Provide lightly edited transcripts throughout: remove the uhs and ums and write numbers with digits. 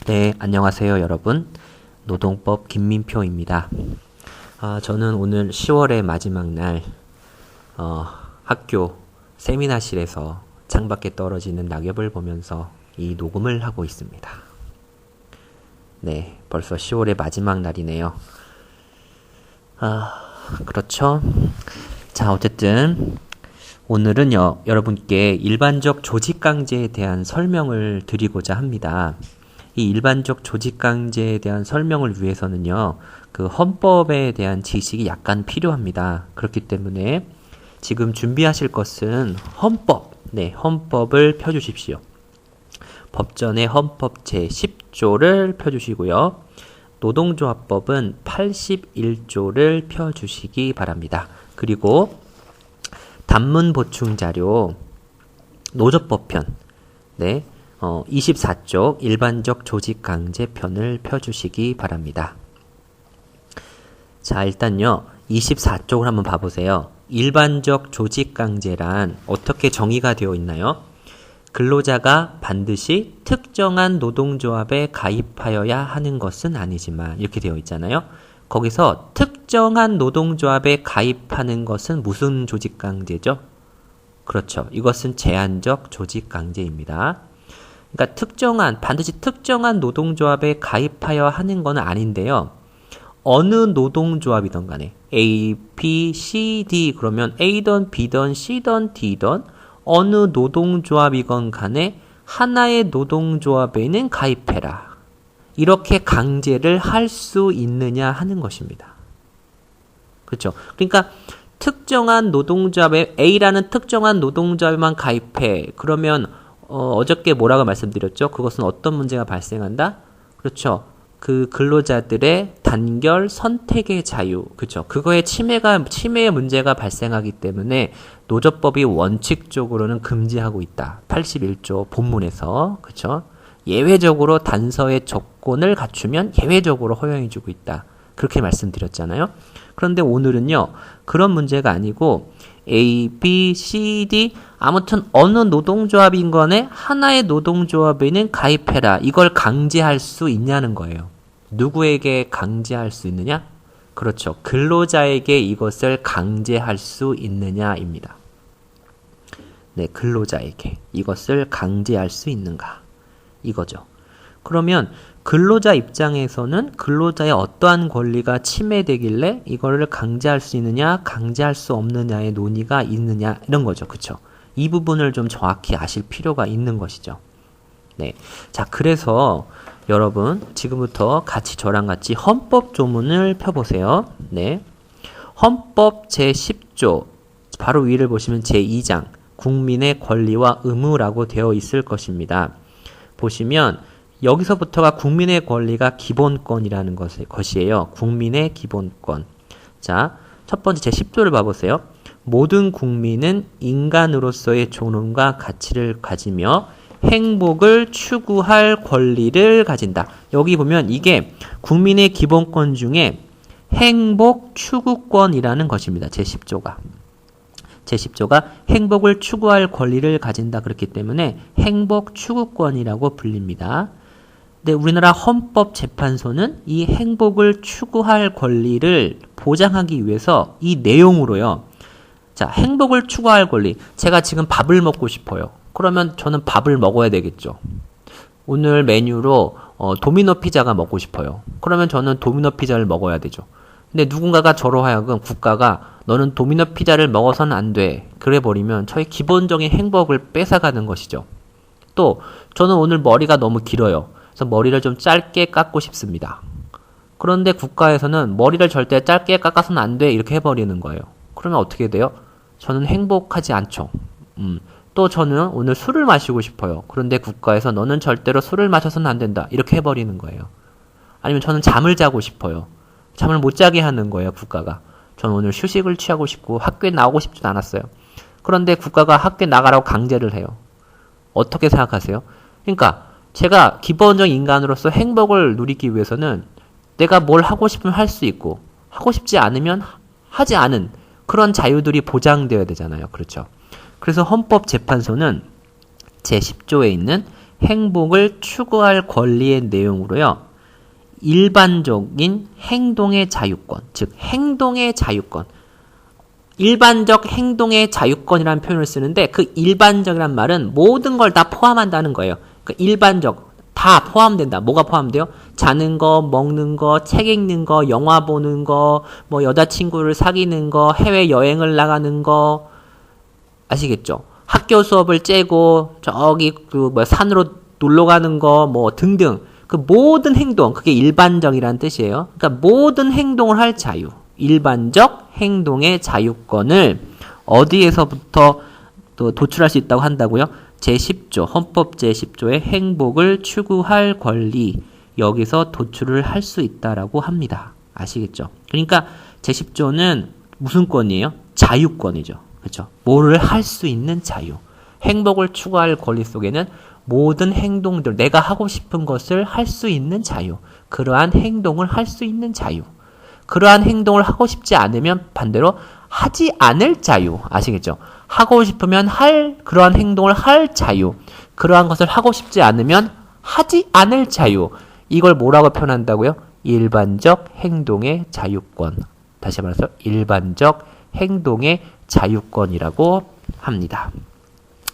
네, 안녕하세요, 여러분. 노동법 김민표입니다. 저는 오늘 10월의 마지막 날, 학교 세미나실에서 창밖에 떨어지는 낙엽을 보면서 이 녹음을 하고 있습니다. 네, 벌써 10월의 마지막 날이네요. 그렇죠. 자, 어쨌든, 오늘은요, 여러분께 일반적 조직강제에 대한 설명을 드리고자 합니다. 이 일반적 조직강제에 대한 설명을 위해서는요, 그 헌법에 대한 지식이 약간 필요합니다. 그렇기 때문에 지금 준비하실 것은 헌법을 펴주십시오. 법전의 헌법 제10조를 펴주시고요. 노동조합법은 81조를 펴주시기 바랍니다. 그리고 단문 보충 자료 노조법 편, 24쪽 일반적 조직 강제 편을 펴주시기 바랍니다. 자, 일단요, 24쪽을 한번 봐보세요. 일반적 조직 강제란 어떻게 정의가 되어 있나요? 근로자가 반드시 특정한 노동조합에 가입하여야 하는 것은 아니지만, 이렇게 되어 있잖아요. 거기서 특정한 노동조합에 가입하는 것은 무슨 조직 강제죠? 그렇죠. 이것은 제한적 조직 강제입니다. 그러니까 반드시 특정한 노동조합에 가입하여 하는 건 아닌데요. 어느 노동조합이든 간에 A, B, C, D 그러면 A든 B든 C든 D든 어느 노동조합이건 간에 하나의 노동조합에는 가입해라. 이렇게 강제를 할 수 있느냐 하는 것입니다. 그렇죠? 그러니까 특정한 노동조합에 A라는 특정한 노동조합에만 가입해. 그러면 어저께 뭐라고 말씀드렸죠? 그것은 어떤 문제가 발생한다? 그렇죠. 그 근로자들의 단결 선택의 자유. 그렇죠. 그거에 침해의 문제가 발생하기 때문에 노조법이 원칙적으로는 금지하고 있다. 81조 본문에서. 그렇죠. 예외적으로 단서의 조건을 갖추면 예외적으로 허용해주고 있다. 그렇게 말씀드렸잖아요. 그런데 오늘은요, 그런 문제가 아니고 A, B, C, D 아무튼 어느 노동조합인 간에 하나의 노동조합에는 가입해라. 이걸 강제할 수 있냐는 거예요. 누구에게 강제할 수 있느냐? 그렇죠. 근로자에게 이것을 강제할 수 있느냐입니다. 네, 근로자에게 이것을 강제할 수 있는가? 이거죠. 그러면 근로자 입장에서는 근로자의 어떠한 권리가 침해되길래 이거를 강제할 수 있느냐, 강제할 수 없느냐의 논의가 있느냐, 이런 거죠. 그쵸? 이 부분을 좀 정확히 아실 필요가 있는 것이죠. 네. 자, 그래서 여러분, 지금부터 저랑 같이 헌법 조문을 펴보세요. 네. 헌법 제10조, 바로 위를 보시면 제2장, 국민의 권리와 의무라고 되어 있을 것입니다. 보시면, 여기서부터가 국민의 권리가 기본권이라는 것이에요. 국민의 기본권. 자, 첫 번째 제10조를 봐보세요. 모든 국민은 인간으로서의 존엄과 가치를 가지며 행복을 추구할 권리를 가진다. 여기 보면 이게 국민의 기본권 중에 행복 추구권이라는 것입니다. 제10조가. 제10조가 행복을 추구할 권리를 가진다. 그렇기 때문에 행복 추구권이라고 불립니다. 근데 우리나라 헌법재판소는 이 행복을 추구할 권리를 보장하기 위해서 이 내용으로요. 자, 행복을 추구할 권리. 제가 지금 밥을 먹고 싶어요. 그러면 저는 밥을 먹어야 되겠죠. 오늘 메뉴로 도미노 피자가 먹고 싶어요. 그러면 저는 도미노 피자를 먹어야 되죠. 근데 누군가가 저로 하여금 국가가 너는 도미노 피자를 먹어서는 안 돼. 그래 버리면 저의 기본적인 행복을 뺏어가는 것이죠. 또 저는 오늘 머리가 너무 길어요. 그래서 머리를 좀 짧게 깎고 싶습니다. 그런데 국가에서는 머리를 절대 짧게 깎아서는 안 돼. 이렇게 해버리는 거예요. 그러면 어떻게 돼요? 저는 행복하지 않죠. 또 저는 오늘 술을 마시고 싶어요. 그런데 국가에서 너는 절대로 술을 마셔서는 안 된다. 이렇게 해버리는 거예요. 아니면 저는 잠을 자고 싶어요. 잠을 못 자게 하는 거예요, 국가가. 저는 오늘 휴식을 취하고 싶고 학교에 나오고 싶지도 않았어요. 그런데 국가가 학교에 나가라고 강제를 해요. 어떻게 생각하세요? 그러니까 제가 기본적인 인간으로서 행복을 누리기 위해서는 내가 뭘 하고 싶으면 할 수 있고 하고 싶지 않으면 하지 않은 그런 자유들이 보장되어야 되잖아요. 그렇죠? 그래서 헌법재판소는 제10조에 있는 행복을 추구할 권리의 내용으로요. 일반적인 행동의 자유권, 즉 행동의 자유권. 일반적 행동의 자유권이라는 표현을 쓰는데 그 일반적이란 말은 모든 걸 다 포함한다는 거예요. 그 일반적 다 포함된다. 뭐가 포함돼요? 자는 거, 먹는 거, 책 읽는 거, 영화 보는 거, 뭐 여자친구를 사귀는 거, 해외 여행을 나가는 거 아시겠죠? 학교 수업을 째고 저기 산으로 놀러 가는 거 뭐 등등 그 모든 행동 그게 일반적이라는 뜻이에요. 그러니까 모든 행동을 할 자유. 일반적 행동의 자유권을 어디에서부터 또 도출할 수 있다고 한다고요? 제10조, 헌법 제10조의 행복을 추구할 권리 여기서 도출을 할 수 있다라고 합니다. 아시겠죠? 그러니까 제10조는 무슨 권이에요? 자유권이죠. 그렇죠? 뭐를 할 수 있는 자유. 행복을 추구할 권리 속에는 모든 행동들, 내가 하고 싶은 것을 할 수 있는 자유. 그러한 행동을 할 수 있는 자유. 그러한 행동을 하고 싶지 않으면 반대로 하지 않을 자유. 아시겠죠? 하고 싶으면 그러한 행동을 할 자유. 그러한 것을 하고 싶지 않으면 하지 않을 자유. 이걸 뭐라고 표현한다고요? 일반적 행동의 자유권. 다시 말해서 일반적 행동의 자유권이라고 합니다.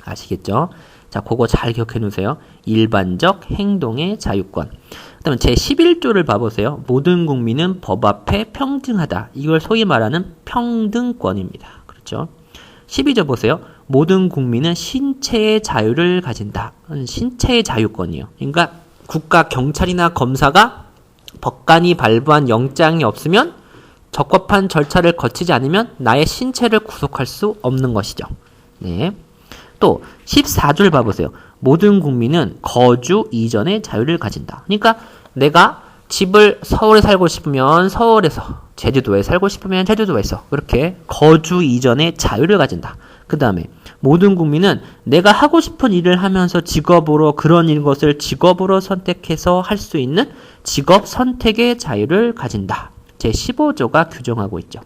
아시겠죠? 자, 그거 잘 기억해 놓으세요. 일반적 행동의 자유권. 그다음에 제11조를 봐보세요. 모든 국민은 법 앞에 평등하다. 이걸 소위 말하는 평등권입니다. 그렇죠? 12조 보세요. 모든 국민은 신체의 자유를 가진다. 신체의 자유권이에요. 그러니까 국가 경찰이나 검사가 법관이 발부한 영장이 없으면 적법한 절차를 거치지 않으면 나의 신체를 구속할 수 없는 것이죠. 네. 또 14조를 봐보세요. 모든 국민은 거주 이전의 자유를 가진다. 그러니까 내가 집을 서울에 살고 싶으면 서울에서, 제주도에 살고 싶으면 제주도에서 그렇게 거주 이전의 자유를 가진다. 그 다음에 모든 국민은 내가 하고 싶은 일을 하면서 직업으로 그런 것을 직업으로 선택해서 할 수 있는 직업 선택의 자유를 가진다. 제15조가 규정하고 있죠.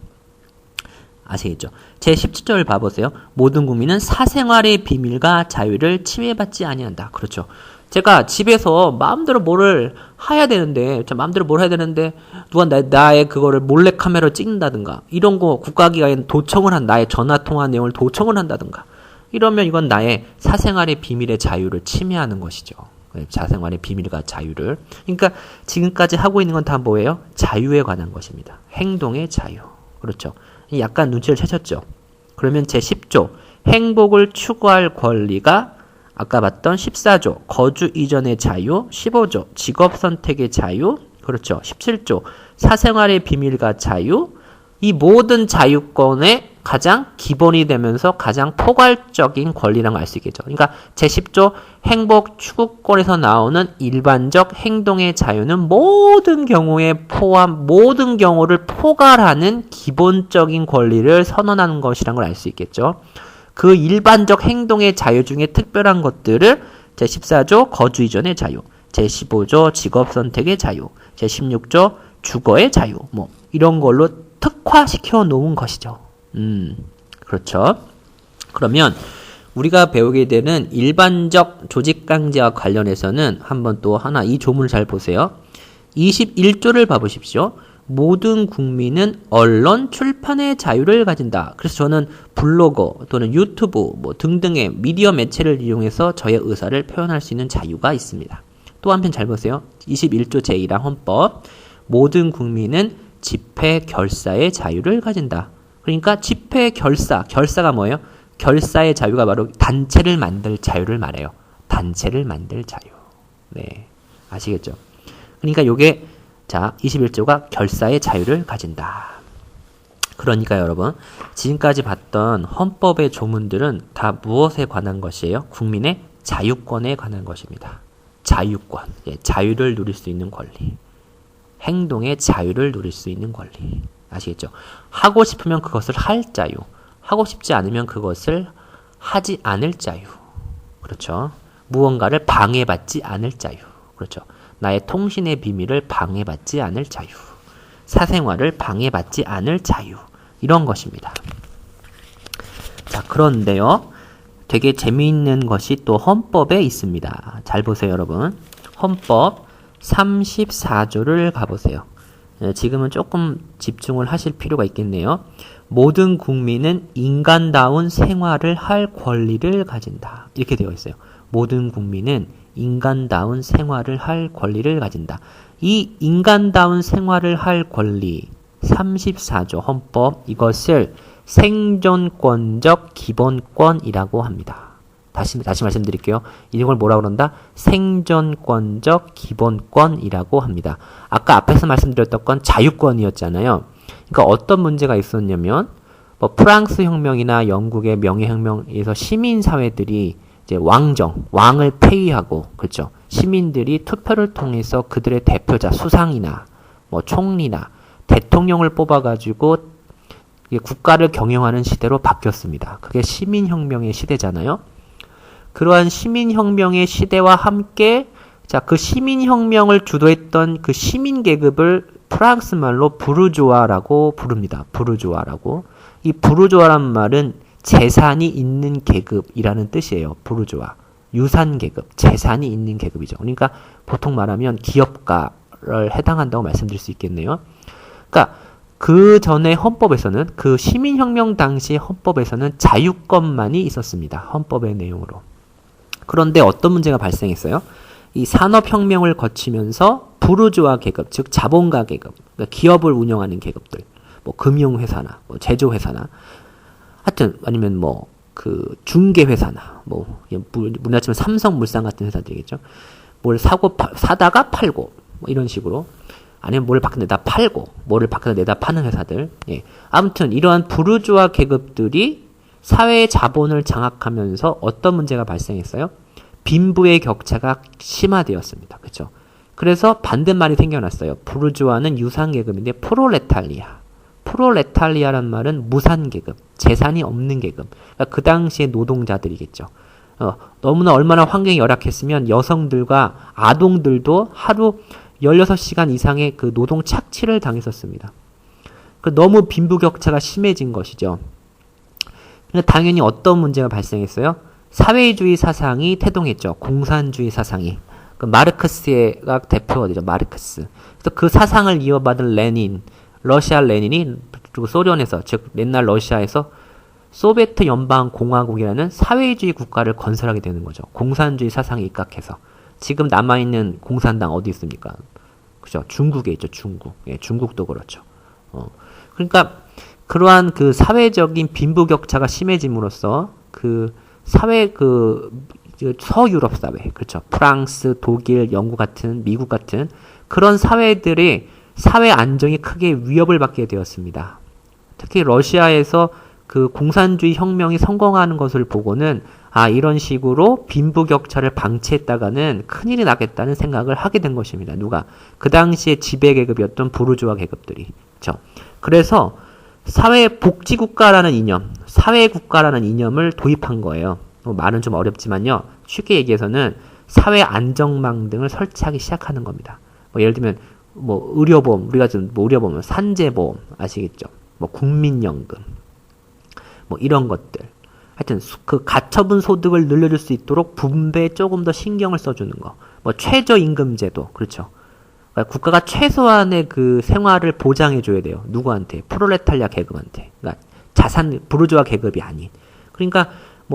아시겠죠? 제17조를 봐보세요. 모든 국민은 사생활의 비밀과 자유를 침해받지 아니한다. 그렇죠. 제가 집에서 마음대로 뭐를 해야 되는데, 누가 나의 그거를 몰래카메라로 찍는다든가, 이런 거 국가기관에 도청을 한 나의 전화통화 내용을 도청을 한다든가, 이러면 이건 나의 사생활의 비밀의 자유를 침해하는 것이죠. 사생활의 비밀과 자유를. 그러니까 지금까지 하고 있는 건 다 뭐예요? 자유에 관한 것입니다. 행동의 자유. 그렇죠. 약간 눈치를 채셨죠? 그러면 제10조 행복을 추구할 권리가 아까 봤던 14조 거주 이전의 자유, 15조 직업 선택의 자유, 그렇죠. 17조 사생활의 비밀과 자유, 이 모든 자유권의 가장 기본이 되면서 가장 포괄적인 권리라는 걸 알 수 있겠죠. 그러니까 제10조 행복 추구권에서 나오는 일반적 행동의 자유는 모든 경우를 포괄하는 기본적인 권리를 선언하는 것이라는 걸 알 수 있겠죠. 그 일반적 행동의 자유 중에 특별한 것들을 제14조 거주 이전의 자유, 제15조 직업 선택의 자유, 제16조 주거의 자유, 뭐 이런 걸로 특화시켜 놓은 것이죠. 그렇죠. 그러면 우리가 배우게 되는 일반적 조직강제와 관련해서는 한번 또 하나 이 조문을 잘 보세요. 21조를 봐보십시오. 모든 국민은 언론 출판의 자유를 가진다. 그래서 저는 블로거 또는 유튜브 뭐 등등의 미디어 매체를 이용해서 저의 의사를 표현할 수 있는 자유가 있습니다. 또 한편 잘 보세요. 21조 제1항 헌법. 모든 국민은 집회 결사의 자유를 가진다. 그러니까 집회 결사가 뭐예요? 결사의 자유가 바로 단체를 만들 자유를 말해요. 단체를 만들 자유. 네. 아시겠죠? 그러니까 요게 자, 21조가 결사의 자유를 가진다. 그러니까 여러분, 지금까지 봤던 헌법의 조문들은 다 무엇에 관한 것이에요? 국민의 자유권에 관한 것입니다. 자유권, 자유를 누릴 수 있는 권리. 행동의 자유를 누릴 수 있는 권리. 아시겠죠? 하고 싶으면 그것을 할 자유. 하고 싶지 않으면 그것을 하지 않을 자유. 그렇죠? 무언가를 방해받지 않을 자유. 그렇죠? 나의 통신의 비밀을 방해받지 않을 자유. 사생활을 방해받지 않을 자유. 이런 것입니다. 자, 그런데요. 되게 재미있는 것이 또 헌법에 있습니다. 잘 보세요, 여러분. 헌법 34조를 가보세요. 지금은 조금 집중을 하실 필요가 있겠네요. 모든 국민은 인간다운 생활을 할 권리를 가진다. 이렇게 되어 있어요. 모든 국민은 인간다운 생활을 할 권리를 가진다. 이 인간다운 생활을 할 권리 34조 헌법 이것을 생존권적 기본권이라고 합니다. 다시 말씀드릴게요. 이걸 뭐라고 그런다? 생존권적 기본권이라고 합니다. 아까 앞에서 말씀드렸던 건 자유권이었잖아요. 그러니까 어떤 문제가 있었냐면 뭐 프랑스 혁명이나 영국의 명예혁명에서 시민사회들이 이제 왕을 폐위하고 그렇죠. 시민들이 투표를 통해서 그들의 대표자 수상이나 뭐 총리나 대통령을 뽑아가지고 국가를 경영하는 시대로 바뀌었습니다. 그게 시민혁명의 시대잖아요. 그러한 시민혁명의 시대와 함께 그 시민혁명을 주도했던 그 시민계급을 프랑스 말로 부르주아라고 부릅니다. 부르주아라고. 이 부르주아란 말은 재산이 있는 계급이라는 뜻이에요. 부르주아. 유산계급, 재산이 있는 계급이죠. 그러니까 보통 말하면 기업가를 해당한다고 말씀드릴 수 있겠네요. 그러니까 그 전에 헌법에서는 그 시민혁명 당시 헌법에서는 자유권만이 있었습니다. 헌법의 내용으로. 그런데 어떤 문제가 발생했어요? 이 산업혁명을 거치면서 부르주아 계급, 즉 자본가 계급, 그러니까 기업을 운영하는 계급들, 뭐 금융회사나 뭐 제조회사나 하여튼 아니면 뭐 그 중개회사나 뭐 우리나라 치면 삼성물산 같은 회사들이겠죠. 뭘 사다가 팔고 뭐 이런 식으로 아니면 뭘 밖에 내다 팔고 뭐를 밖에 내다 파는 회사들. 예. 아무튼 이러한 부르주아 계급들이 사회의 자본을 장악하면서 어떤 문제가 발생했어요? 빈부의 격차가 심화되었습니다. 그렇죠? 그래서 반대말이 생겨났어요. 부르주아는 유산계급인데 프롤레탈리아란 말은 무산계급, 재산이 없는 계급. 그러니까 그 당시의 노동자들이겠죠. 너무나 얼마나 환경이 열악했으면 여성들과 아동들도 하루 16시간 이상의 그 노동 착취를 당했었습니다. 너무 빈부격차가 심해진 것이죠. 당연히 어떤 문제가 발생했어요? 사회주의 사상이 태동했죠. 공산주의 사상이. 그 마르크스가 대표가 되죠. 마르크스. 그래서 그 사상을 이어받은 러시아 레닌이 그리고 소련에서 즉 옛날 러시아에서 소비에트 연방공화국이라는 사회주의 국가를 건설하게 되는 거죠. 공산주의 사상에 입각해서. 지금 남아있는 공산당 어디 있습니까? 그죠? 중국에 있죠. 중국. 예, 중국도 그렇죠. 그러니까 그러한 그 사회적인 빈부격차가 심해짐으로써 그 사회 서유럽 사회, 그렇죠. 프랑스, 독일, 영국 같은, 미국 같은 그런 사회들이 사회 안정이 크게 위협을 받게 되었습니다. 특히 러시아에서 그 공산주의 혁명이 성공하는 것을 보고는 이런 식으로 빈부격차를 방치했다가는 큰일이 나겠다는 생각을 하게 된 것입니다. 누가? 그 당시에 지배계급이었던 부르주아 계급들이. 그렇죠. 그래서 사회복지국가라는 이념, 사회국가라는 이념을 도입한 거예요. 말은 좀 어렵지만요. 쉽게 얘기해서는 사회 안정망 등을 설치하기 시작하는 겁니다. 예를 들면 의료보험, 우리가 지금 의료보험, 산재보험 아시겠죠? 국민연금, 이런 것들. 하여튼 그 가처분 소득을 늘려줄 수 있도록 분배에 조금 더 신경을 써주는 거. 최저임금제도 그렇죠. 그러니까 국가가 최소한의 그 생활을 보장해줘야 돼요. 누구한테? 프롤레탈리아 계급한테. 그러니까 부르주아 계급이 아닌. 그러니까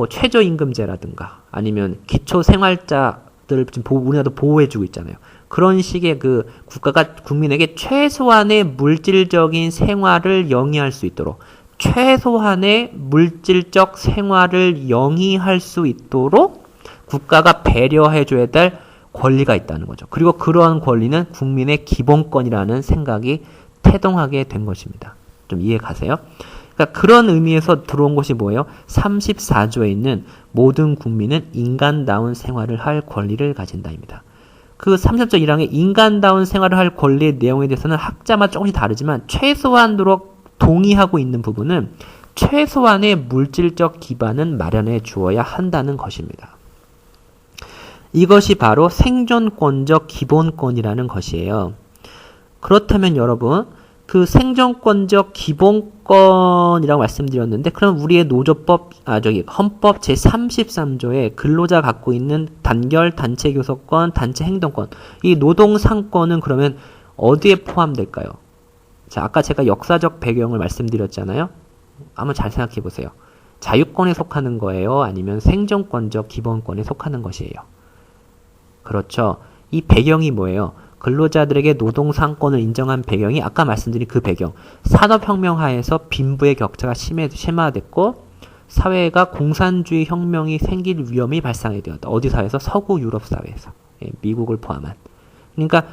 최저임금제라든가 아니면 기초생활자들을 지금 우리나라도 보호해주고 있잖아요. 그런 식의 그 국가가 국민에게 최소한의 물질적인 생활을 영위할 수 있도록 최소한의 물질적 생활을 영위할 수 있도록 국가가 배려해줘야 될 권리가 있다는 거죠. 그리고 그러한 권리는 국민의 기본권이라는 생각이 태동하게 된 것입니다. 좀 이해 가세요? 그러니까 그런 의미에서 들어온 것이 뭐예요? 34조에 있는 모든 국민은 인간다운 생활을 할 권리를 가진다입니다. 그 34조 1항의 인간다운 생활을 할 권리의 내용에 대해서는 학자마다 조금씩 다르지만 최소한으로 동의하고 있는 부분은 최소한의 물질적 기반은 마련해 주어야 한다는 것입니다. 이것이 바로 생존권적 기본권이라는 것이에요. 그렇다면 여러분, 그 생존권적 기본권이라고 말씀드렸는데, 그럼 우리의 노조법, 헌법 제33조에 근로자 갖고 있는 단결, 단체 교섭권, 단체 행동권, 이 노동상권은 그러면 어디에 포함될까요? 자, 아까 제가 역사적 배경을 말씀드렸잖아요. 한번 잘 생각해 보세요. 자유권에 속하는 거예요? 아니면 생존권적 기본권에 속하는 것이에요? 그렇죠. 이 배경이 뭐예요? 근로자들에게 노동상권을 인정한 배경이 아까 말씀드린 그 배경. 산업혁명 하에서 빈부의 격차가 심화됐고 사회가 공산주의 혁명이 생길 위험이 발생하게 되었다. 어디 사회에서? 서구 유럽 사회에서. 미국을 포함한. 그러니까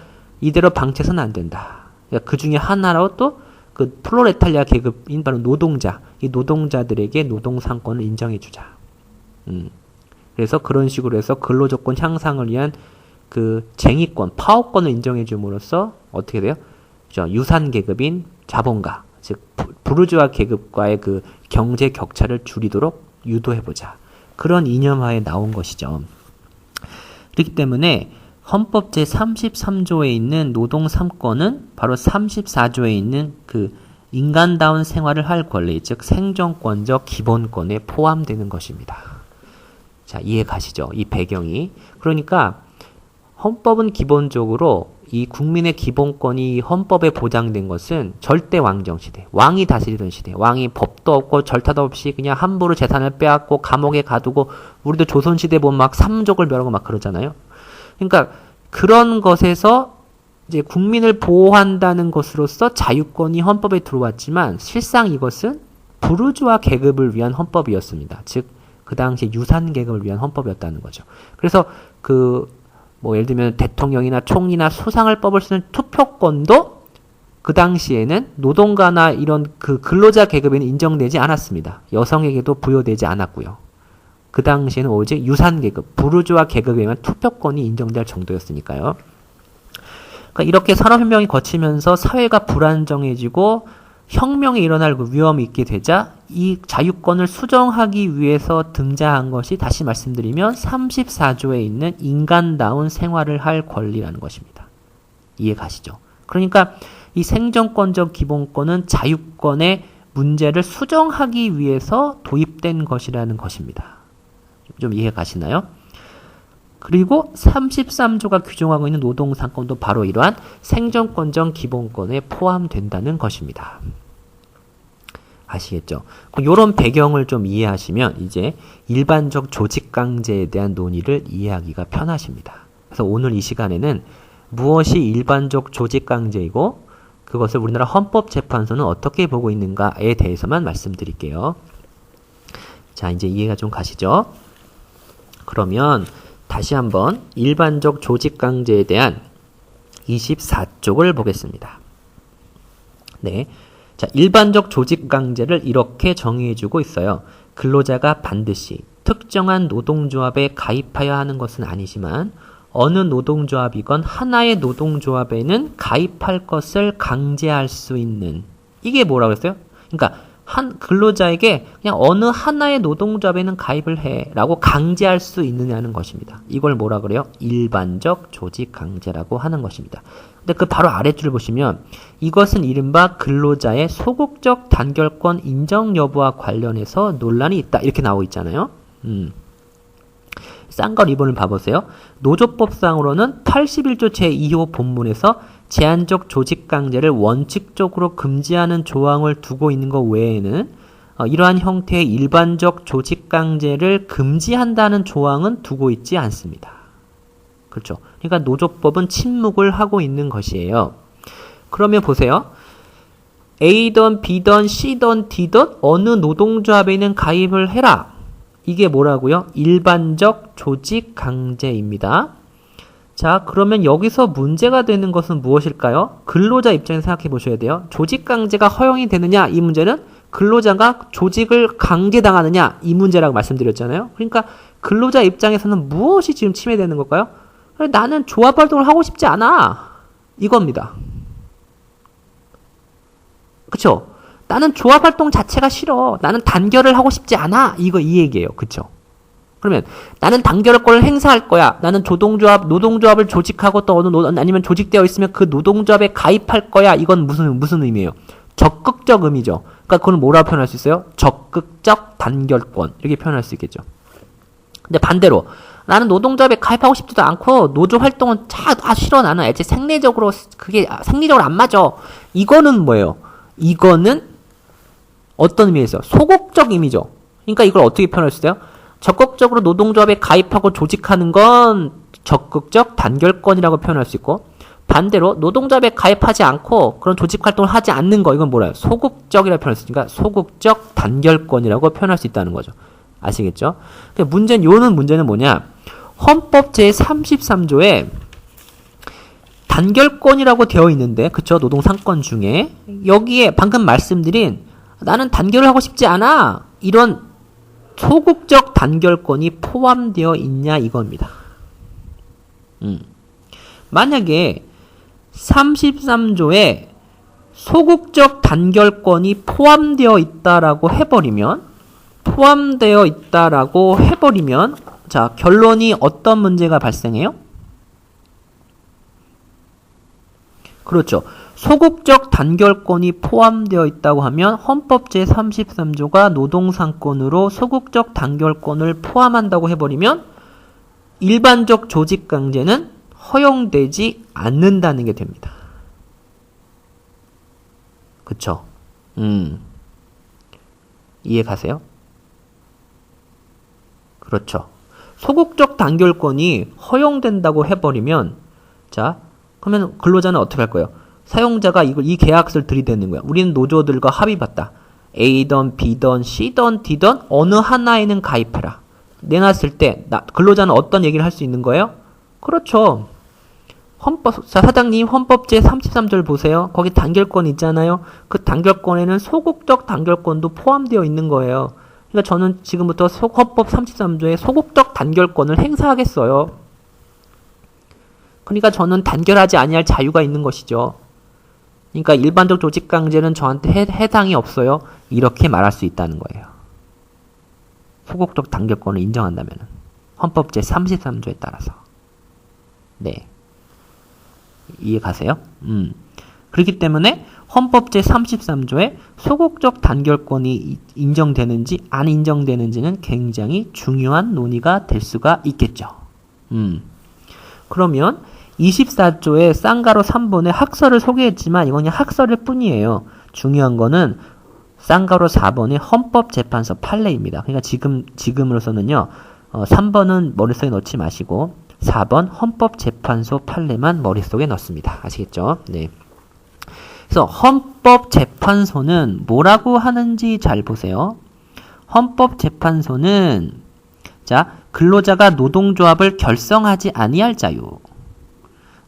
이대로 방치해서는 안 된다. 그러니까 그 중에 하나로 또 그 프로레탈리아 계급인 바로 노동자, 이 노동자들에게 노동상권을 인정해주자. 그래서 그런 식으로 해서 근로조건 향상을 위한 그 쟁의권, 파워권을 인정해줌으로써 어떻게 돼요? 유산 계급인 자본가, 즉 부르주아 계급과의 그 경제 격차를 줄이도록 유도해보자. 그런 이념하에 나온 것이죠. 그렇기 때문에 헌법 제33조에 있는 노동 3권은 바로 34조에 있는 그 인간다운 생활을 할 권리, 즉 생존권적 기본권에 포함되는 것입니다. 자, 이해 가시죠? 이 배경이. 그러니까 헌법은 기본적으로 이 국민의 기본권이 헌법에 보장된 것은 절대 왕정 시대, 왕이 다스리던 시대, 왕이 법도 없고 절타도 없이 그냥 함부로 재산을 빼앗고 감옥에 가두고, 우리도 조선시대 보면 막 삼족을 멸하고 막 그러잖아요. 그러니까 그런 것에서 이제 국민을 보호한다는 것으로서 자유권이 헌법에 들어왔지만 실상 이것은 부르주아 계급을 위한 헌법이었습니다. 즉 그 당시 유산 계급을 위한 헌법이었다는 거죠. 그래서 예를 들면 대통령이나 총리나 수상을 뽑을 수 있는 투표권도 그 당시에는 노동가나 이런 그 근로자 계급에는 인정되지 않았습니다. 여성에게도 부여되지 않았고요. 그 당시에는 오직 유산 계급, 부르주아 계급에만 투표권이 인정될 정도였으니까요. 그러니까 이렇게 산업혁명이 거치면서 사회가 불안정해지고 혁명이 일어날 그 위험이 있게 되자 이 자유권을 수정하기 위해서 등장한 것이, 다시 말씀드리면 34조에 있는 인간다운 생활을 할 권리라는 것입니다. 이해 가시죠? 그러니까 이 생존권적 기본권은 자유권의 문제를 수정하기 위해서 도입된 것이라는 것입니다. 좀 이해 가시나요? 그리고 33조가 규정하고 있는 노동상권도 바로 이러한 생존권적 기본권에 포함된다는 것입니다. 아시겠죠? 이런 배경을 좀 이해하시면 이제 일반적 조직강제에 대한 논의를 이해하기가 편하십니다. 그래서 오늘 이 시간에는 무엇이 일반적 조직강제이고 그것을 우리나라 헌법재판소는 어떻게 보고 있는가에 대해서만 말씀드릴게요. 자, 이제 이해가 좀 가시죠? 그러면 다시 한번 일반적 조직강제에 대한 24쪽을 보겠습니다. 네. 자, 일반적 조직강제를 이렇게 정의해주고 있어요. 근로자가 반드시 특정한 노동조합에 가입하여야 하는 것은 아니지만 어느 노동조합이건 하나의 노동조합에는 가입할 것을 강제할 수 있는, 이게 뭐라고 했어요? 그러니까 한 근로자에게 그냥 어느 하나의 노동조합에는 가입을 해라고 강제할 수 있느냐는 것입니다. 이걸 뭐라 그래요? 일반적 조직 강제라고 하는 것입니다. 근데 그 바로 아랫줄을 보시면 이것은 이른바 근로자의 소극적 단결권 인정 여부와 관련해서 논란이 있다, 이렇게 나오고 있잖아요. 쌍걸 2번을 봐보세요. 노조법상으로는 81조 제2호 본문에서 제한적 조직강제를 원칙적으로 금지하는 조항을 두고 있는 것 외에는 이러한 형태의 일반적 조직강제를 금지한다는 조항은 두고 있지 않습니다. 그렇죠? 그러니까 노조법은 침묵을 하고 있는 것이에요. 그러면 보세요. A든 B든 C든 D든 어느 노동조합에는 가입을 해라. 이게 뭐라고요? 일반적 조직강제입니다. 자, 그러면 여기서 문제가 되는 것은 무엇일까요? 근로자 입장에서 생각해 보셔야 돼요. 조직강제가 허용이 되느냐, 이 문제는 근로자가 조직을 강제당하느냐, 이 문제라고 말씀드렸잖아요. 그러니까 근로자 입장에서는 무엇이 지금 침해되는 걸까요? 나는 조합 활동을 하고 싶지 않아, 이겁니다. 그쵸? 나는 조합 활동 자체가 싫어, 나는 단결을 하고 싶지 않아, 이 얘기예요. 그쵸? 그러면 나는 단결권을 행사할 거야. 나는 노동조합을 조직하고 또 아니면 조직되어 있으면 그 노동조합에 가입할 거야. 이건 무슨 의미예요? 적극적 의미죠. 그러니까 그걸 뭐라고 표현할 수 있어요? 적극적 단결권. 이렇게 표현할 수 있겠죠. 근데 반대로 나는 노동조합에 가입하고 싶지도 않고 노조 활동은 싫어. 나는 애초에 생리적으로 안 맞아. 이거는 뭐예요? 이거는 어떤 의미에서? 소극적 의미죠. 그러니까 이걸 어떻게 표현할 수 있어요? 적극적으로 노동조합에 가입하고 조직하는 건 적극적 단결권이라고 표현할 수 있고, 반대로 노동조합에 가입하지 않고 그런 조직 활동을 하지 않는 거, 이건 뭐래요? 소극적이라고 표현할 수 있으니까 소극적 단결권이라고 표현할 수 있다는 거죠. 아시겠죠? 문제는 뭐냐? 헌법 제33조에 단결권이라고 되어 있는데, 그쵸? 노동상권 중에 여기에 방금 말씀드린 나는 단결을 하고 싶지 않아, 이런 소극적 단결권이 포함되어 있냐 이겁니다. 만약에 33조에 소극적 단결권이 포함되어 있다라고 해버리면 자, 결론이 어떤 문제가 발생해요? 그렇죠. 소극적 단결권이 포함되어 있다고 하면 헌법 제33조가 노동상권으로 소극적 단결권을 포함한다고 해버리면 일반적 조직강제는 허용되지 않는다는 게 됩니다. 그쵸? 이해 가세요? 그렇죠. 소극적 단결권이 허용된다고 해버리면, 자, 그러면 근로자는 어떻게 할 거예요? 사용자가 이 계약서를 들이대는 거야. 우리는 노조들과 합의봤다. A든 B든 C든 D든 어느 하나에는 가입해라. 내놨을 때 근로자는 어떤 얘기를 할 수 있는 거예요? 그렇죠. 사장님 헌법 제33조를 보세요. 거기 단결권 있잖아요. 그 단결권에는 소극적 단결권도 포함되어 있는 거예요. 그러니까 저는 지금부터 헌법 33조에 소극적 단결권을 행사하겠어요. 그러니까 저는 단결하지 아니할 자유가 있는 것이죠. 그러니까 일반적 조직 강제는 저한테 해당이 없어요. 이렇게 말할 수 있다는 거예요. 소극적 단결권을 인정한다면 헌법 제33조에 따라서. 네. 이해 가세요? 그렇기 때문에 헌법 제33조에 소극적 단결권이 인정되는지 안 인정되는지는 굉장히 중요한 논의가 될 수가 있겠죠. 그러면 24조의 쌍가로 3번의 학설을 소개했지만 이건 그냥 학설일 뿐이에요. 중요한 거는 쌍가로 4번의 헌법재판소 판례입니다. 그러니까 지금으로서는요, 3번은 머릿속에 넣지 마시고 4번 헌법재판소 판례만 머릿속에 넣습니다. 아시겠죠? 네. 그래서 헌법재판소는 뭐라고 하는지 잘 보세요. 헌법재판소는 자, 근로자가 노동조합을 결성하지 아니할 자유,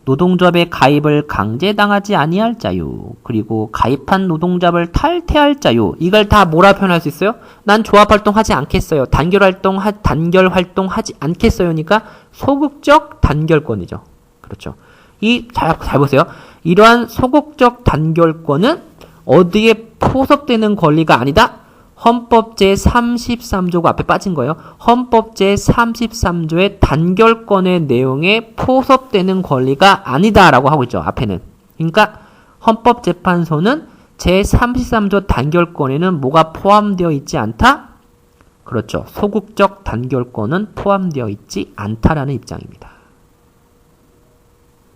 노동조합의 가입을 강제당하지 아니할 자유, 그리고 가입한 노동조합을 탈퇴할 자유, 이걸 다 뭐라 표현할 수 있어요? 난 조합활동하지 않겠어요. 단결활동하지 않겠어요니까 소극적 단결권이죠. 그렇죠. 잘 보세요. 이러한 소극적 단결권은 어디에 포섭되는 권리가 아니다? 헌법 제33조가 앞에 빠진 거예요. 헌법 제33조의 단결권의 내용에 포섭되는 권리가 아니다라고 하고 있죠. 앞에는. 그러니까 헌법재판소는 제33조 단결권에는 뭐가 포함되어 있지 않다? 그렇죠. 소극적 단결권은 포함되어 있지 않다라는 입장입니다.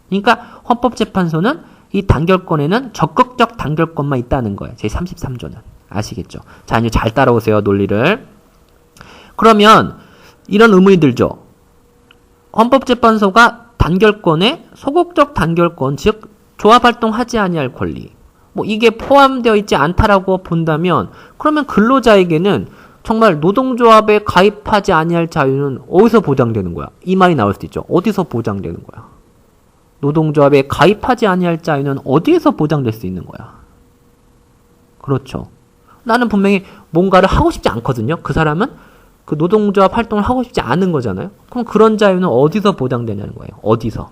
그러니까 헌법재판소는 이 단결권에는 적극적 단결권만 있다는 거예요. 제33조는. 아시겠죠? 자, 이제 잘 따라오세요, 논리를. 그러면 이런 의문이 들죠. 헌법재판소가 단결권에 소극적 단결권, 즉 조합활동하지 아니할 권리, 이게 포함되어 있지 않다라고 본다면, 그러면 근로자에게는 정말 노동조합에 가입하지 아니할 자유는 어디서 보장되는 거야? 이 말이 나올 수도 있죠. 어디서 보장되는 거야? 노동조합에 가입하지 아니할 자유는 어디에서 보장될 수 있는 거야? 그렇죠. 나는 분명히 뭔가를 하고 싶지 않거든요. 그 사람은 그 노동조합 활동을 하고 싶지 않은 거잖아요. 그럼 그런 자유는 어디서 보장되냐는 거예요. 어디서?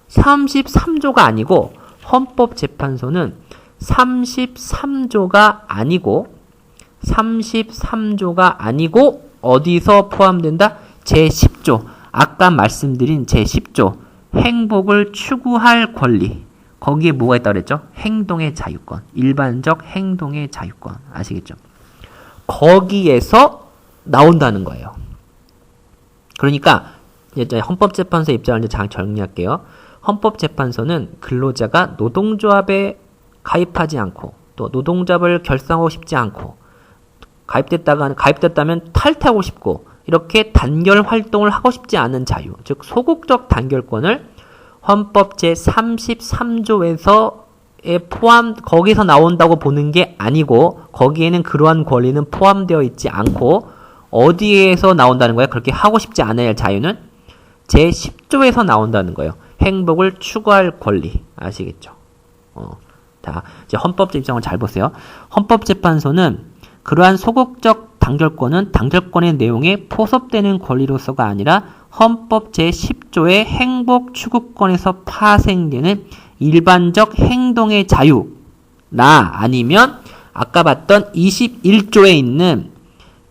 33조가 아니고 헌법재판소는 33조가 아니고 어디서 포함된다? 제10조. 아까 말씀드린 제10조. 행복을 추구할 권리. 거기에 뭐가 있다고 그랬죠? 행동의 자유권. 일반적 행동의 자유권. 아시겠죠? 거기에서 나온다는 거예요. 그러니까 이제 헌법재판소 입장을 이제 정리할게요. 헌법재판소는 근로자가 노동조합에 가입하지 않고 또 노동조합을 결성하고 싶지 않고 가입됐다면 탈퇴하고 싶고 이렇게 단결 활동을 하고 싶지 않은 자유, 즉 소극적 단결권을 헌법 제33조에서 거기서 나온다고 보는 게 아니고 거기에는 그러한 권리는 포함되어 있지 않고 어디에서 나온다는 거예요? 그렇게 하고 싶지 않아야 할 자유는 제10조에서 나온다는 거예요. 행복을 추구할 권리. 아시겠죠? 자, 이제 헌법적 입장을 잘 보세요. 헌법재판소는 그러한 소극적 단결권은 단결권의 내용에 포섭되는 권리로서가 아니라 헌법 제10조의 행복 추구권에서 파생되는 일반적 행동의 자유나 아니면 아까 봤던 21조에 있는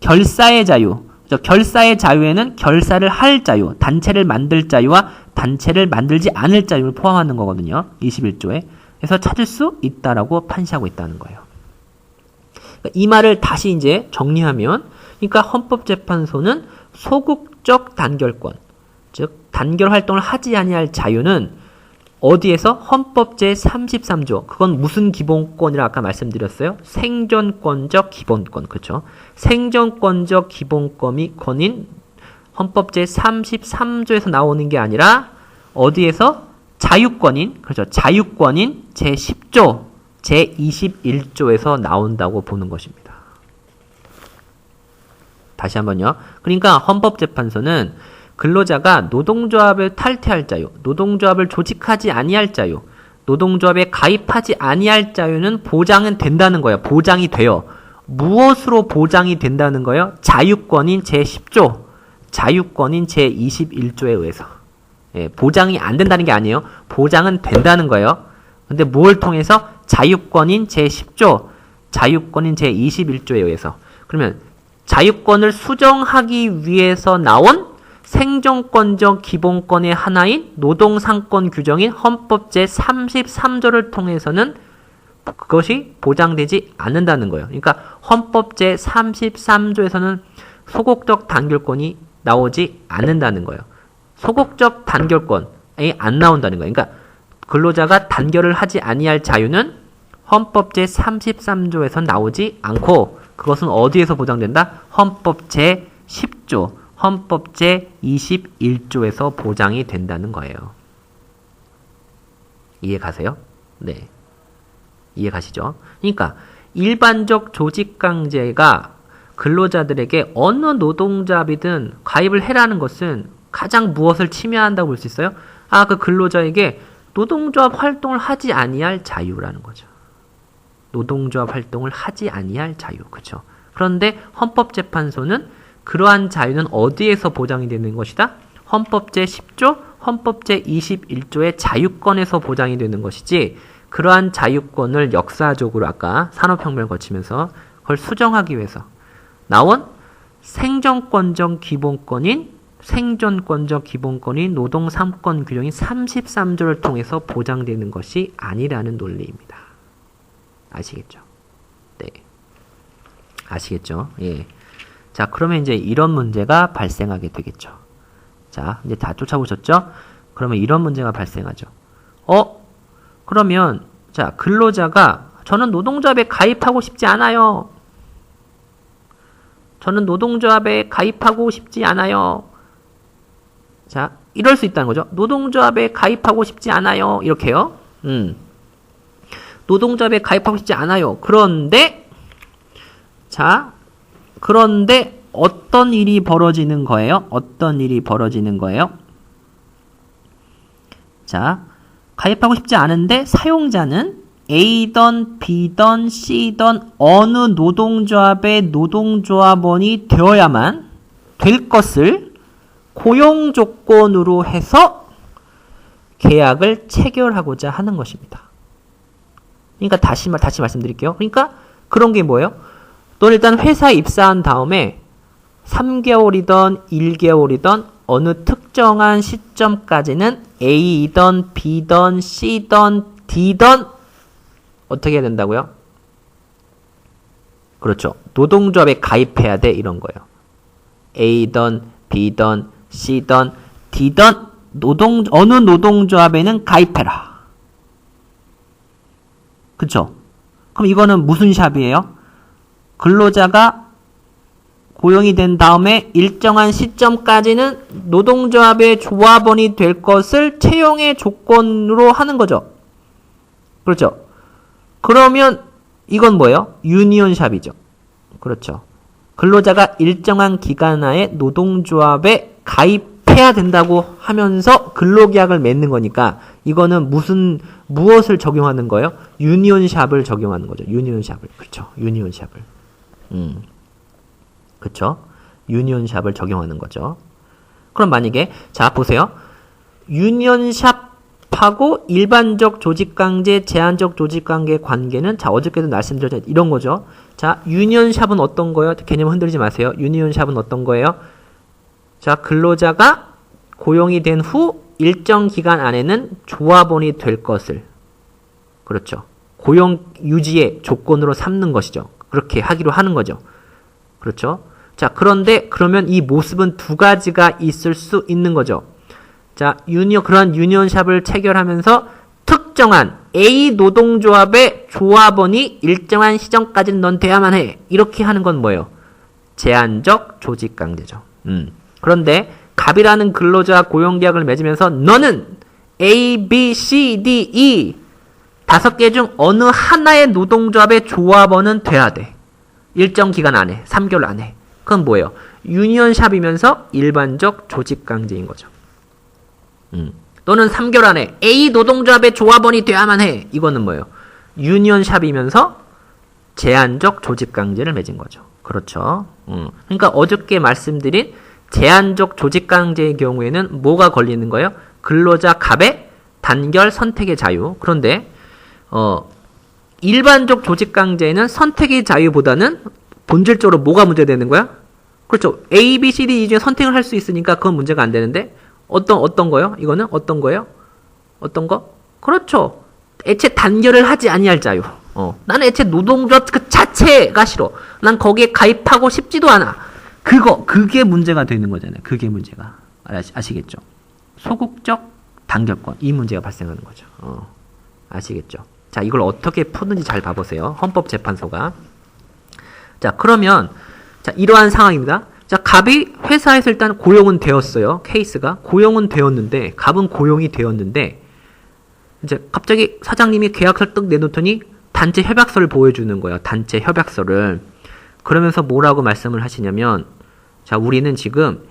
결사의 자유. 결사의 자유에는 결사를 할 자유, 단체를 만들 자유와 단체를 만들지 않을 자유를 포함하는 거거든요. 21조에. 그래서 찾을 수 있다라고 판시하고 있다는 거예요. 이 말을 다시 이제 정리하면, 그러니까 헌법재판소는 소극적 단결권, 즉 단결 활동을 하지 아니할 자유는 어디에서? 헌법 제33조. 그건 무슨 기본권이라 아까 말씀드렸어요? 생존권적 기본권. 그렇죠? 생존권적 기본권인 헌법 제33조에서 나오는 게 아니라 어디에서? 자유권인, 그렇죠? 자유권인 제10조, 제21조에서 나온다고 보는 것입니다. 다시 한번요. 그러니까 헌법재판소는 근로자가 노동조합을 탈퇴할 자유, 노동조합을 조직하지 아니할 자유, 노동조합에 가입하지 아니할 자유는 보장은 된다는 거예요. 보장이 돼요. 무엇으로 보장이 된다는 거예요? 자유권인 제10조, 자유권인 제21조에 의해서. 예, 보장이 안 된다는 게 아니에요. 보장은 된다는 거예요. 근데 뭘 통해서? 자유권인 제10조, 자유권인 제21조에 의해서. 그러면 자유권을 수정하기 위해서 나온 생존권적 기본권의 하나인 노동상권 규정인 헌법 제33조를 통해서는 그것이 보장되지 않는다는 거예요. 그러니까 헌법 제33조에서는 소극적 단결권이 나오지 않는다는 거예요. 소극적 단결권이 안 나온다는 거예요. 그러니까 근로자가 단결을 하지 아니할 자유는 헌법 제33조에서 나오지 않고 그것은 어디에서 보장된다? 헌법 제10조, 헌법 제21조에서 보장이 된다는 거예요. 이해 가세요? 네. 이해 가시죠? 그러니까 일반적 조직강제가 근로자들에게 어느 노동조합이든 가입을 해라는 것은 가장 무엇을 침해한다고 볼 수 있어요? 그 근로자에게 노동조합 활동을 하지 아니할 자유라는 거죠. 노동조합 활동을 하지 아니할 자유. 그렇죠? 그런데 헌법재판소는 그러한 자유는 어디에서 보장이 되는 것이다? 헌법 제10조, 헌법 제21조의 자유권에서 보장이 되는 것이지 그러한 자유권을 역사적으로 아까 산업혁명을 거치면서 그걸 수정하기 위해서 나온 생존권적 기본권인 노동 3권 규정인 33조를 통해서 보장되는 것이 아니라는 논리입니다. 아시겠죠? 네. 아시겠죠? 예. 자, 그러면 이제 이런 문제가 발생하게 되겠죠. 자, 이제 다 쫓아보셨죠? 그러면 이런 문제가 발생하죠. 그러면, 자, 근로자가 저는 노동조합에 가입하고 싶지 않아요. 저는 노동조합에 가입하고 싶지 않아요. 자, 이럴 수 있다는 거죠. 노동조합에 가입하고 싶지 않아요. 이렇게요. 노동조합에 가입하고 싶지 않아요. 그런데, 자, 그런데 어떤 일이 벌어지는 거예요? 어떤 일이 벌어지는 거예요? 자, 가입하고 싶지 않은데 사용자는 A던 B던 C던 어느 노동조합의 노동조합원이 되어야만 될 것을 고용 조건으로 해서 계약을 체결하고자 하는 것입니다. 그러니까 다시 말씀드릴게요. 그러니까 그런 게 뭐예요? 넌 일단 회사에 입사한 다음에 3개월이던 1개월이던 어느 특정한 시점까지는 A이던 B던 C던 D던 어떻게 해야 된다고요? 그렇죠. 노동조합에 가입해야 돼 이런 거예요. A던 B던 C던 D던 어느 노동조합에는 가입해라. 그쵸? 그럼 이거는 무슨 샵이에요? 근로자가 고용이 된 다음에 일정한 시점까지는 노동조합의 조합원이 될 것을 채용의 조건으로 하는 거죠. 그렇죠? 그러면 이건 뭐예요? 유니온샵이죠. 그렇죠. 근로자가 일정한 기간 하에 노동조합에 가입해야 된다고 하면서 근로계약을 맺는 거니까 이거는 무엇을 적용하는 거예요? 유니온샵을 적용하는 거죠. 유니온샵을. 그렇죠. 유니온샵을. 그쵸? 유니온샵을 적용하는 거죠. 그럼 만약에 자 보세요. 유니온샵하고 일반적 조직강제, 제한적 조직관계의 관계는 자 어저께도 말씀드렸죠. 이런 거죠. 자 유니온샵은 어떤 거예요? 개념 흔들리지 마세요. 유니온샵은 어떤 거예요? 자 근로자가 고용이 된 후 일정 기간 안에는 조합원이 될 것을 그렇죠. 고용 유지의 조건으로 삼는 것이죠. 그렇게 하기로 하는 거죠. 그렇죠? 자, 그런데 그러면 이 모습은 두 가지가 있을 수 있는 거죠. 자, 그런 유니온샵을 체결하면서 특정한 A 노동조합의 조합원이 일정한 시점까지는 넌 돼야만 해. 이렇게 하는 건 뭐예요? 제한적 조직강제죠. 그런데 갑이라는 근로자 고용계약을 맺으면서 너는 A, B, C, D, E 5개 중 어느 하나의 노동조합의 조합원은 돼야 돼. 일정 기간 안에, 3개월 안에. 그건 뭐예요? 유니온샵이면서 일반적 조직강제인 거죠. 또는 3개월 안에 A 노동조합의 조합원이 돼야만 해. 이거는 뭐예요? 유니온샵이면서 제한적 조직강제를 맺은 거죠. 그렇죠. 그러니까 어저께 말씀드린 제한적 조직강제의 경우에는 뭐가 걸리는 거예요? 근로자 갑의 단결 선택의 자유. 그런데 일반적 조직강제에는 선택의 자유보다는 본질적으로 뭐가 문제되는 거야? 그렇죠. A, B, C, D, E 중에 선택을 할 수 있으니까 그건 문제가 안 되는데 어떤 거요? 이거는 어떤 거예요? 어떤 거? 그렇죠. 애초에 단결을 하지 아니할 자유. 나는 애초에 노동조합 그 자체가 싫어. 난 거기에 가입하고 싶지도 않아. 그게 문제가 되는 거잖아요. 그게 문제가. 아시겠죠? 소극적 단결권. 이 문제가 발생하는 거죠. 아시겠죠? 자, 이걸 어떻게 푸는지 잘 봐보세요. 헌법재판소가. 자, 그러면, 자, 이러한 상황입니다. 자, 갑이 회사에서 일단 고용은 되었어요. 케이스가. 고용은 되었는데, 갑은 고용이 되었는데, 이제 갑자기 사장님이 계약서를 뜩 내놓더니 단체 협약서를 보여주는 거예요. 단체 협약서를. 그러면서 뭐라고 말씀을 하시냐면, 자, 우리는 지금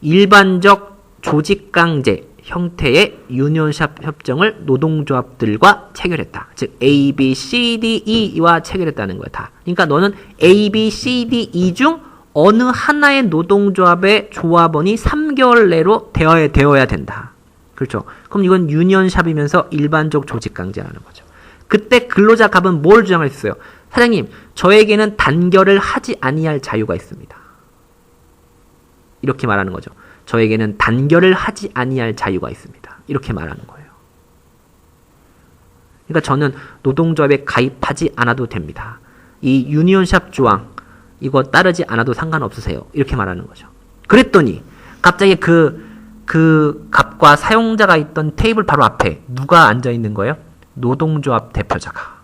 일반적 조직강제 형태의 유니온샵 협정을 노동조합들과 체결했다. 즉 A, B, C, D, E와 체결했다는 거야. 다. 그러니까 너는 A, B, C, D, E 중 어느 하나의 노동조합의 조합원이 3개월 내로 되어야 된다. 그렇죠. 그럼 이건 유니온샵이면서 일반적 조직강제라는 거죠. 그때 근로자 갑은 뭘 주장할 수 있어요? 사장님, 저에게는 단결을 하지 아니할 자유가 있습니다. 이렇게 말하는 거죠. 저에게는 단결을 하지 아니할 자유가 있습니다. 이렇게 말하는 거예요. 그러니까 저는 노동조합에 가입하지 않아도 됩니다. 이 유니온샵 조항 이거 따르지 않아도 상관없으세요. 이렇게 말하는 거죠. 그랬더니 갑자기 그 갑과 사용자가 있던 테이블 바로 앞에 누가 앉아 있는 거예요? 노동조합 대표자가.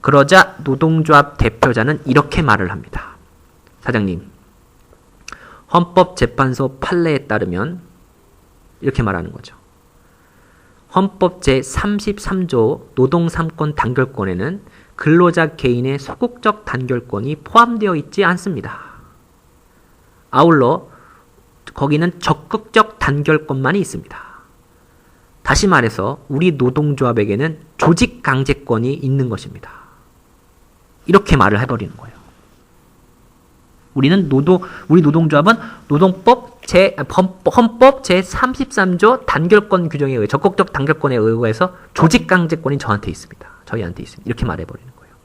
그러자 노동조합 대표자는 이렇게 말을 합니다. 사장님, 헌법재판소 판례에 따르면 이렇게 말하는 거죠. 헌법 제33조 노동3권 단결권에는 근로자 개인의 소극적 단결권이 포함되어 있지 않습니다. 아울러 거기는 적극적 단결권만이 있습니다. 다시 말해서 우리 노동조합에게는 조직강제권이 있는 것입니다. 이렇게 말을 해버리는 거예요. 우리 노동조합은 헌법 제33조 단결권 규정에 의해 적극적 단결권에 의해서 조직강제권이 저한테 있습니다. 저희한테 있습니다. 이렇게 말해버리는 거예요.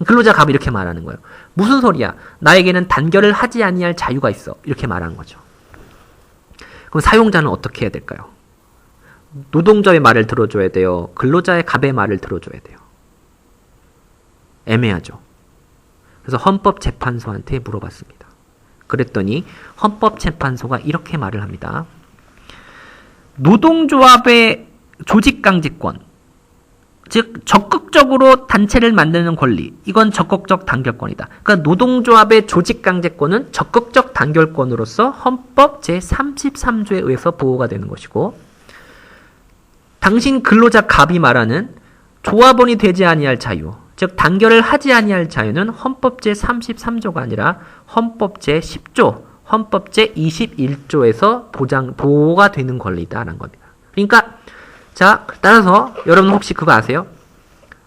근로자 갑은 이렇게 말하는 거예요. 무슨 소리야? 나에게는 단결을 하지 아니할 자유가 있어. 이렇게 말하는 거죠. 그럼 사용자는 어떻게 해야 될까요? 노동자의 말을 들어줘야 돼요. 근로자의 갑의 말을 들어줘야 돼요. 애매하죠. 그래서 헌법재판소한테 물어봤습니다. 그랬더니 헌법재판소가 이렇게 말을 합니다. 노동조합의 조직강제권, 즉 적극적으로 단체를 만드는 권리, 이건 적극적 단결권이다. 그러니까 노동조합의 조직강제권은 적극적 단결권으로서 헌법 제33조에 의해서 보호가 되는 것이고, 당신 근로자 갑이 말하는 조합원이 되지 아니할 자유, 즉 단결을 하지 아니할 자유는 헌법 제33조가 아니라 헌법 제10조, 헌법 제21조에서 보호가 되는 권리다라는 겁니다. 그러니까 자, 따라서 여러분 혹시 그거 아세요?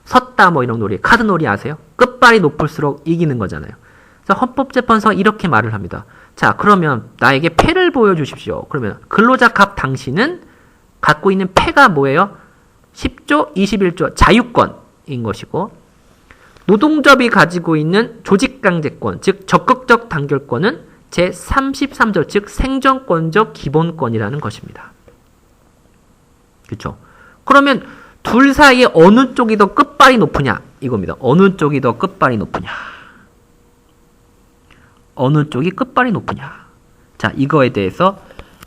섰다 뭐 이런 놀이, 카드 놀이 아세요? 끝발이 높을수록 이기는 거잖아요. 그래서 헌법재판소가 이렇게 말을 합니다. 자, 그러면 나에게 패를 보여주십시오. 그러면 근로자 갑 당신은 갖고 있는 패가 뭐예요? 10조, 21조 자유권인 것이고, 노동조합이 가지고 있는 조직강제권, 즉 적극적 단결권은 제33조, 즉 생존권적 기본권이라는 것입니다. 그렇죠? 그러면 둘 사이에 어느 쪽이 더 끝발이 높으냐? 이겁니다. 어느 쪽이 더 끝발이 높으냐? 어느 쪽이 끝발이 높으냐? 자, 이거에 대해서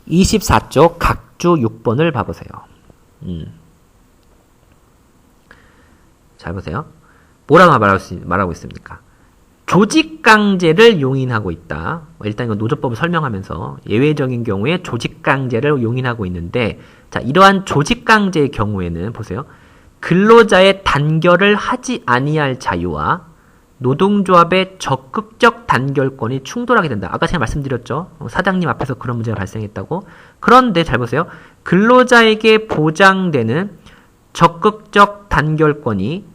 24조 각주 6번을 봐보세요. 잘 보세요. 뭐라고 말하고 있습니까? 조직강제를 용인하고 있다. 일단 이거 노조법을 설명하면서 예외적인 경우에 조직강제를 용인하고 있는데, 자, 이러한 조직강제의 경우에는 보세요. 근로자의 단결을 하지 아니할 자유와 노동조합의 적극적 단결권이 충돌하게 된다. 아까 제가 말씀드렸죠. 사장님 앞에서 그런 문제가 발생했다고. 그런데 잘 보세요. 근로자에게 보장되는 적극적 단결권이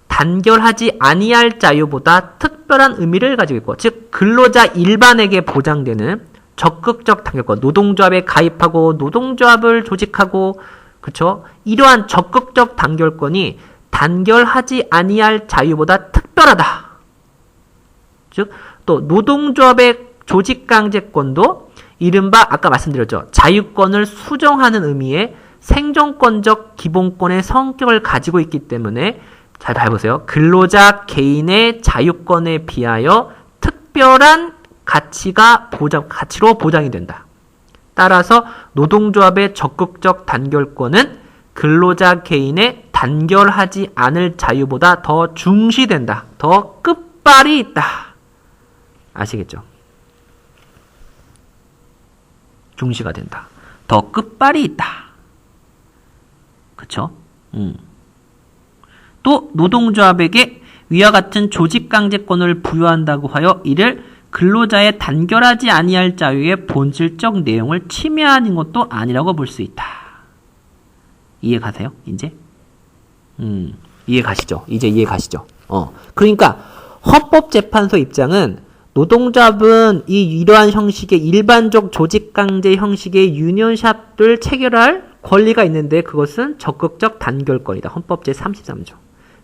단결하지 아니할 자유보다 특별한 의미를 가지고 있고, 즉 근로자 일반에게 보장되는 적극적 단결권, 노동조합에 가입하고 노동조합을 조직하고, 그쵸? 이러한 적극적 단결권이 단결하지 아니할 자유보다 특별하다. 즉 또 노동조합의 조직강제권도 이른바 아까 말씀드렸죠. 자유권을 수정하는 의미의 생존권적 기본권의 성격을 가지고 있기 때문에, 잘 봐보세요. 근로자 개인의 자유권에 비하여 특별한 가치로 보장이 된다. 따라서 노동조합의 적극적 단결권은 근로자 개인의 단결하지 않을 자유보다 더 중시된다. 더 끝발이 있다. 아시겠죠? 중시가 된다. 더 끝발이 있다. 그쵸? 또 노동조합에게 위와 같은 조직강제권을 부여한다고 하여 이를 근로자의 단결하지 아니할 자유의 본질적 내용을 침해하는 것도 아니라고 볼 수 있다. 이해 가세요? 이제? 이해 가시죠? 이제 이해 가시죠? 그러니까 헌법재판소 입장은 노동조합은 이러한 형식의 일반적 조직강제 형식의 유니언샵을 체결할 권리가 있는데 그것은 적극적 단결권이다. 헌법 제33조.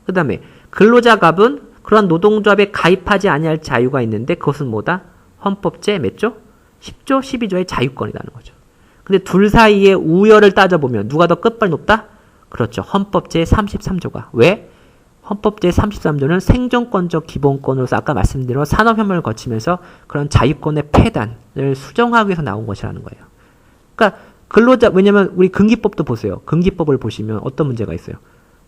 그 다음에 근로자 갑은 그러한 노동조합에 가입하지 아니할 자유가 있는데 그것은 뭐다? 헌법 제몇 조? 10조, 12조의 자유권이라는 거죠. 근데 둘 사이의 우열을 따져보면 누가 더 끝발이 높다? 그렇죠. 헌법 제33조가. 왜? 헌법 제33조는 생존권적 기본권으로서 아까 말씀드린 산업혁명을 거치면서 그런 자유권의 폐단을 수정하기 위해서 나온 것이라는 거예요. 그러니까 근로자, 왜냐면 우리 근기법도 보세요. 근기법을 보시면 어떤 문제가 있어요.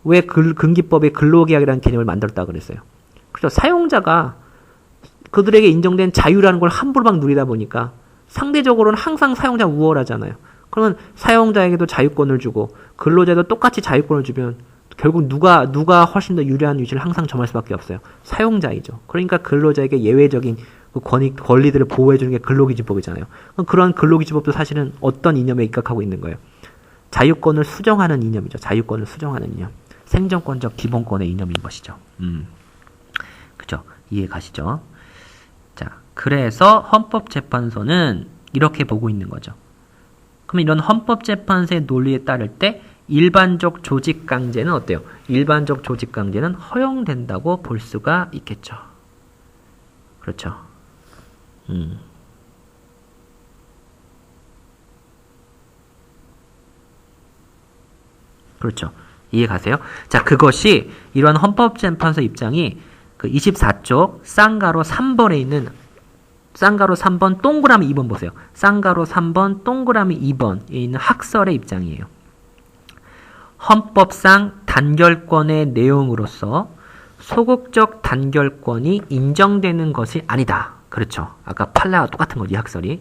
왜 근기법에 근로계약이라는 개념을 만들었다 그랬어요. 그래서 사용자가 그들에게 인정된 자유라는 걸 함부로 막 누리다 보니까 상대적으로는 항상 사용자 우월하잖아요. 그러면 사용자에게도 자유권을 주고 근로자도 똑같이 자유권을 주면 결국 누가 훨씬 더 유리한 위치를 항상 점할 수밖에 없어요. 사용자이죠. 그러니까 근로자에게 예외적인 권리들을 보호해주는 게 근로기준법이잖아요. 그런 근로기준법도 사실은 어떤 이념에 입각하고 있는 거예요. 자유권을 수정하는 이념이죠. 자유권을 수정하는 이념. 생존권적 기본권의 이념인 것이죠. 그죠? 이해 가시죠? 자, 그래서 헌법재판소는 이렇게 보고 있는 거죠. 그럼 이런 헌법재판소의 논리에 따를 때 일반적 조직 강제는 어때요? 일반적 조직 강제는 허용된다고 볼 수가 있겠죠. 그렇죠. 그렇죠. 이해 가세요? 자, 그것이 이러한 헌법재판소 입장이 그 24쪽 쌍가로 3번에 있는 쌍가로 3번 동그라미 2번 보세요. 쌍가로 3번 동그라미 2번에 있는 학설의 입장이에요. 헌법상 단결권의 내용으로서 소극적 단결권이 인정되는 것이 아니다. 그렇죠. 아까 판례와 똑같은 거지, 학설이.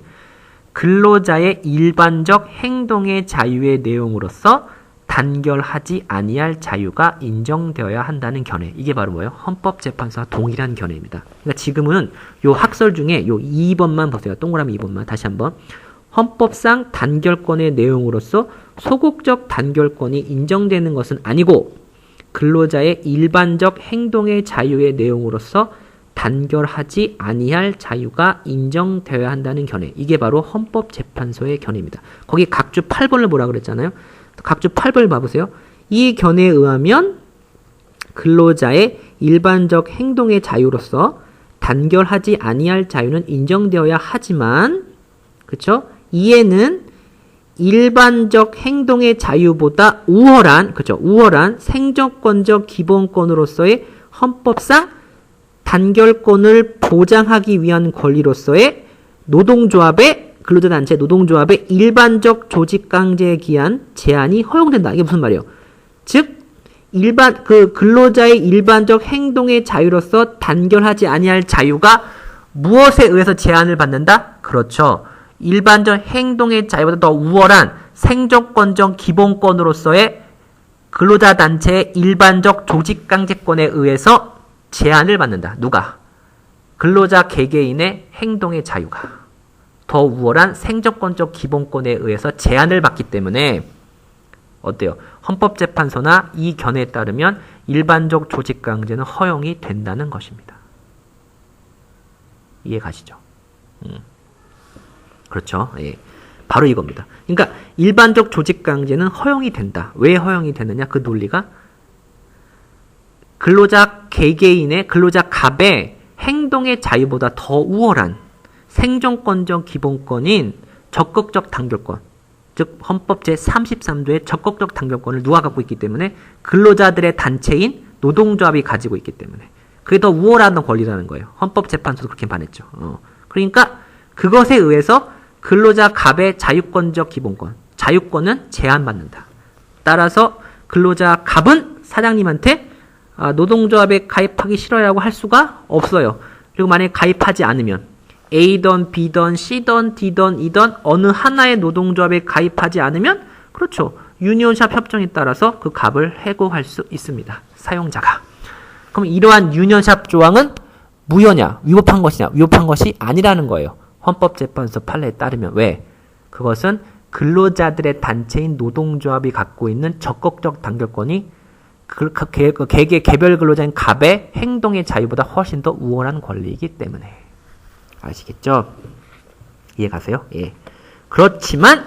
근로자의 일반적 행동의 자유의 내용으로서 단결하지 아니할 자유가 인정되어야 한다는 견해. 이게 바로 뭐예요? 헌법재판소와 동일한 견해입니다. 그러니까 지금은 요 학설 중에 요 2번만 보세요. 동그라미 2번만 다시 한번. 헌법상 단결권의 내용으로서 소극적 단결권이 인정되는 것은 아니고 근로자의 일반적 행동의 자유의 내용으로서 단결하지 아니할 자유가 인정되어야 한다는 견해. 이게 바로 헌법재판소의 견해입니다. 거기 각주 8번을 뭐라 그랬잖아요. 각주 8번을 봐보세요. 이 견해에 의하면 근로자의 일반적 행동의 자유로서 단결하지 아니할 자유는 인정되어야 하지만, 그쵸? 이에는 일반적 행동의 자유보다 우월한, 그쵸? 우월한 생존권적 기본권으로서의 헌법상 단결권을 보장하기 위한 권리로서의 노동조합의 근로자단체 노동조합의 일반적 조직강제에 기한 제한이 허용된다. 이게 무슨 말이에요? 즉 근로자의 일반적 행동의 자유로서 단결하지 아니할 자유가 무엇에 의해서 제한을 받는다? 그렇죠. 일반적 행동의 자유보다 더 우월한 생존권적 기본권으로서의 근로자단체의 일반적 조직강제권에 의해서 제한을 받는다. 누가? 근로자 개개인의 행동의 자유가 더 우월한 생존권적 기본권에 의해서 제한을 받기 때문에 어때요? 헌법재판소나 이 견해에 따르면 일반적 조직강제는 허용이 된다는 것입니다. 이해 가시죠? 그렇죠. 예. 바로 이겁니다. 그러니까 일반적 조직강제는 허용이 된다. 왜 허용이 되느냐? 그 논리가 근로자 개개인의 근로자 갑의 행동의 자유보다 더 우월한 생존권적 기본권인 적극적 단결권, 즉 헌법 제33조의 적극적 단결권을 누가 갖고 있기 때문에 근로자들의 단체인 노동조합이 가지고 있기 때문에 그게 더 우월한 권리라는 거예요. 헌법재판소도 그렇게 반했죠. 그러니까 그것에 의해서 근로자 갑의 자유권적 기본권, 자유권은 제한받는다. 따라서 근로자 갑은 사장님한테 노동조합에 가입하기 싫어요라고 할 수가 없어요. 그리고 만약에 가입하지 않으면 A던 B던 C던 D던 E던 어느 하나의 노동조합에 가입하지 않으면 그렇죠. 유니온샵 협정에 따라서 그 값을 해고할 수 있습니다. 사용자가. 그럼 이러한 유니온샵 조항은 무효냐? 위법한 것이냐? 위법한 것이 아니라는 거예요. 헌법재판소 판례에 따르면. 왜? 그것은 근로자들의 단체인 노동조합이 갖고 있는 적극적 단결권이 개별 근로자인 갑의 행동의 자유보다 훨씬 더 우월한 권리이기 때문에. 아시겠죠? 이해 가세요? 예. 그렇지만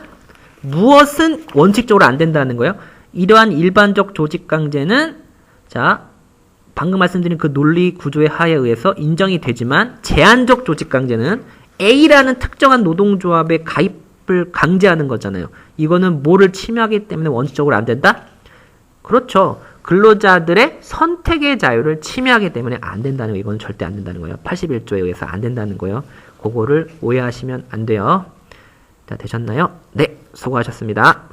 무엇은 원칙적으로 안 된다는 거예요? 이러한 일반적 조직 강제는 자, 방금 말씀드린 그 논리 구조의 하에 의해서 인정이 되지만 제한적 조직 강제는 A라는 특정한 노동조합에 가입을 강제하는 거잖아요. 이거는 뭐를 침해하기 때문에 원칙적으로 안 된다? 그렇죠. 근로자들의 선택의 자유를 침해하기 때문에 안 된다는 거예요. 이건 절대 안 된다는 거예요. 81조에 의해서 안 된다는 거예요. 그거를 오해하시면 안 돼요. 자, 되셨나요? 네, 수고하셨습니다.